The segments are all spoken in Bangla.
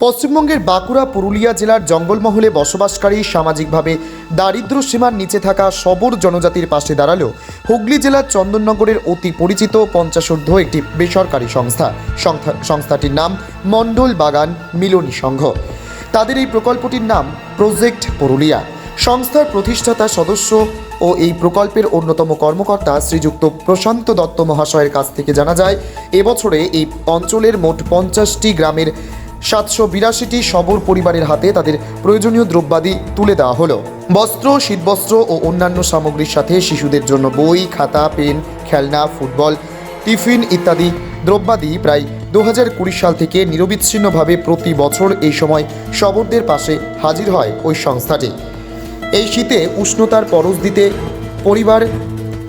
পশ্চিমবঙ্গের বাঁকুড়া পুরুলিয়া জেলার জঙ্গলমহলে বসবাসকারী সামাজিকভাবে দারিদ্র সীমার নিচে থাকা সবর জনজাতির পাশে দাঁড়ালো হুগলি জেলার চন্দননগরের অতি পরিচিত পঞ্চাশোর্ধ্ব একটি বেসরকারি সংস্থাটির নাম মণ্ডল বাগান মিলনী সংঘ। তাদের এই প্রকল্পটির নাম প্রজেক্ট পুরুলিয়া। সংস্থার প্রতিষ্ঠাতা সদস্য ও এই প্রকল্পের অন্যতম কর্মকর্তা শ্রীযুক্ত প্রশান্ত দত্ত মহাশয়ের কাছ থেকে জানা যায়, এবছরে এই অঞ্চলের মোট 50টি গ্রামের 782টি সবর পরিবারের হাতে তাদের প্রয়োজনীয় দ্রব্যাদি তুলে দেওয়া হলো। বস্ত্র, শীতবস্ত্র ও অন্যান্য সামগ্রীর সাথে শিশুদের জন্য বই, খাতা, পেন, খেলনা, ফুটবল, টিফিন ইত্যাদি দ্রব্যাদি প্রায় 2020 সাল থেকে নিরবিচ্ছিন্নভাবে প্রতি বছর এই সময় সবরদের পাশে হাজির হয় ওই সংস্থাটি। এই শীতে উষ্ণতার পরশ দিতে পরিবার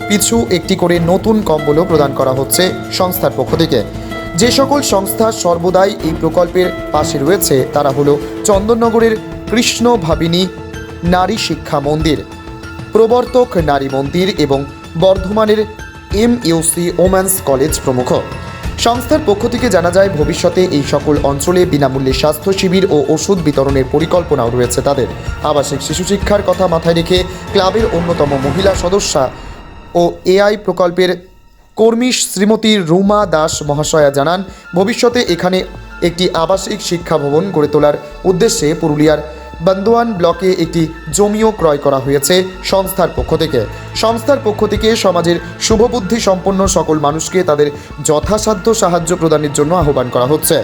পিছু একটি করে নতুন কম্বলও প্রদান করা হচ্ছে সংস্থার পক্ষ থেকে। যে সকল সংস্থা সর্বদাই এই প্রকল্পের পাশে রয়েছে তারা হলো চন্দননগরের কৃষ্ণ ভাবিনী নারী শিক্ষা মন্দির, প্রবর্তক নারী মন্দির এবং বর্ধমানের MUC ওমেন্স কলেজ প্রমুখ। সংস্থার পক্ষ থেকে জানা যায়, ভবিষ্যতে এই সকল অঞ্চলে বিনামূল্যে স্বাস্থ্য শিবির ও ওষুধ বিতরণের পরিকল্পনাও রয়েছে তাদের। আবাসিক শিশু শিক্ষার কথা মাথায় রেখে ক্লাবের অন্যতম মহিলা সদস্যা ও AI প্রকল্পের কর্মী শ্রীমতী রুমা দাস মহাশয়া জানান, ভবিষ্যতে এখানে একটি আবাসিক শিক্ষা ভবন গড়ে তোলার উদ্দেশ্যে পুরুলিয়ার বান্দোয়ান ব্লকে একটি জমিও ক্রয় করা হয়েছে সংস্থার পক্ষ থেকে। সংস্থার পক্ষ থেকে সমাজের শুভবুদ্ধি সম্পন্ন সকল মানুষকে তাদের যথাসাধ্য সাহায্য প্রদানের জন্য আহ্বান করা হচ্ছে।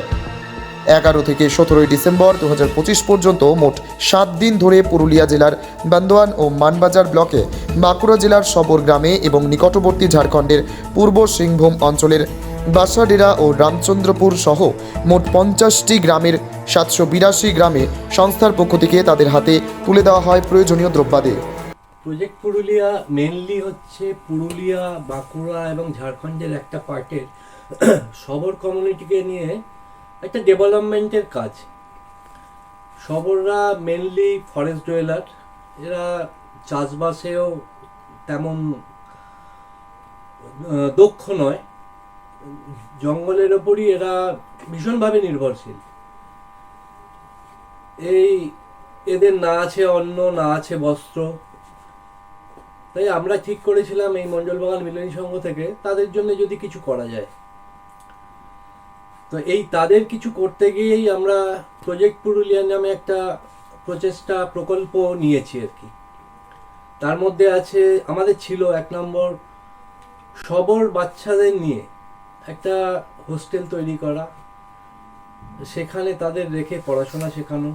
11 থেকে 17 ডিসেম্বর 2025 পর্যন্ত মোট 7 দিন ধরে পুরুলিয়া জেলার বান্দোয়ান ও মানবাজার ব্লকে, বাঁকুড়া জেলার সবর গ্রামে এবং নিকটবর্তী ঝাড়খণ্ডের পূর্ব সিংভূম অঞ্চলের বাসাডেরা ও রামচন্দ্রপুর সহ মোট 50টি গ্রামের 782 গ্রামে সংস্থার পক্ষ থেকে তাদের হাতে তুলে দেওয়া হয় প্রয়োজনীয় দ্রব্যাদি। প্রজেক্ট পুরুলিয়া মেনলি হচ্ছে পুরুলিয়া, বাঁকুড়া এবং ঝাড়খণ্ডের একটা পার্টের সবর কমিউনিটিকে নিয়ে একটা ডেভেলপমেন্টের কাজ। সবররা মেনলি ফরেস্ট ডোয়েলার, এরা চাষবাসেও তেমন দক্ষ নয়, জঙ্গলের ওপরই এরা ভীষণভাবে নির্ভরশীল। এদের না আছে অন্ন, না আছে বস্ত্র, তাই আমরা ঠিক করেছিলাম এই মণ্ডল বাগান মিলনী সংঘ থেকে তাদের জন্য যদি কিছু করা যায়। তো এই তাদের কিছু করতে গিয়েই আমরা প্রজেক্ট পুরুলিয়া নামে একটা প্রচেষ্টা প্রকল্প নিয়েছি আর কি। তার মধ্যে আছে, আমাদের ছিল 1 নম্বর সবর বাচ্চাদের নিয়ে একটা হোস্টেল তৈরি করা, সেখানে তাদের রেখে পড়াশোনা শেখানো।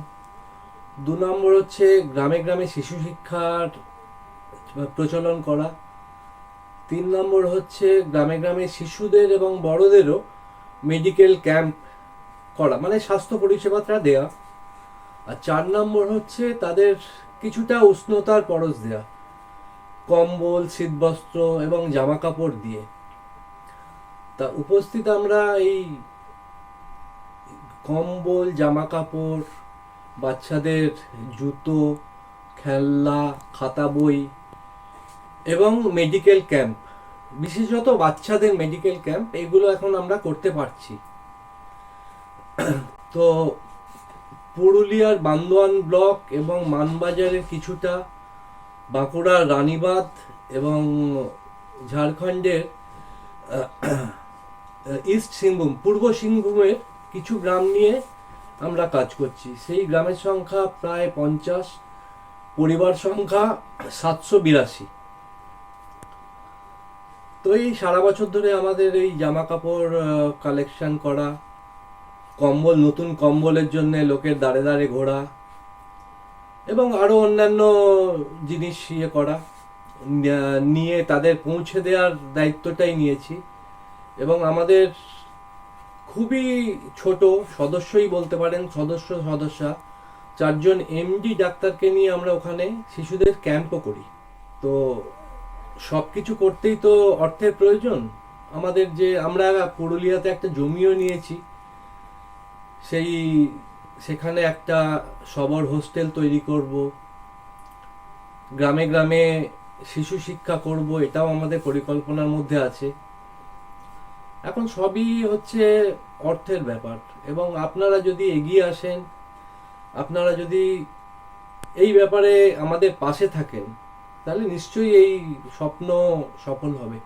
2 নম্বর হচ্ছে গ্রামে গ্রামে শিশু শিক্ষার প্রচলন করা। 3 নম্বর হচ্ছে গ্রামে গ্রামে শিশুদের এবং বড়দেরও মেডিকেল ক্যাম্প করা, মানে স্বাস্থ্য পরিষেবাটা দেয়া। আর 4 নম্বর হচ্ছে তাদের কিছুটা উষ্ণতার পরশ দেয়া, কম্বল, শীতবস্ত্র এবং জামা কাপড় দিয়ে। তা উপস্থিত আমরা এই কম্বল, জামা কাপড়, বাচ্চাদের জুতো, খেলনা, খাতা, বই এবং মেডিকেল ক্যাম্প, বিশেষত বাচ্চাদের মেডিকেল ক্যাম্প, এগুলো এখন আমরা করতে পারছি। তো পুরুলিয়ার বান্দোয়ান ব্লক এবং মানবাজারের কিছুটা, বাঁকুড়ার রানীবাঁধ এবং ঝাড়খণ্ডের ইস্ট সিংভূম, পূর্ব সিংভূমের কিছু গ্রাম নিয়ে আমরা কাজ করছি। সেই গ্রামের সংখ্যা প্রায় 50, পরিবার সংখ্যা 782। তো এই সারা বছর ধরে আমাদের এই জামা কাপড় কালেকশন করা, কম্বল, নতুন কম্বলের জন্য লোকের দাঁড়ে দাঁড়ে ঘোরা এবং আরো অন্যান্য জিনিস করা নিয়ে তাদের পৌঁছে দেওয়ার দায়িত্বটাই নিয়েছি। এবং আমাদের খুবই ছোট সদস্যই বলতে পারেন, সদস্যা 4 জন MD ডাক্তারকে নিয়ে আমরা ওখানে শিশুদের ক্যাম্পও করি। তো সব কিছু করতেই তো অর্থের প্রয়োজন আমাদের। যে আমরা পুরুলিয়াতে একটা জমিও নিয়েছি, সেখানে একটা সবর হোস্টেল তৈরি করব, গ্রামে গ্রামে শিশু শিক্ষা করব, এটাও আমাদের পরিকল্পনার মধ্যে আছে। এখন সবই হচ্ছে অর্থের ব্যাপার, এবং আপনারা যদি এগিয়ে আসেন, আপনারা যদি এই ব্যাপারে আমাদের পাশে থাকেন, তাহলে নিশ্চয়ই এই স্বপ্ন সফল হবে।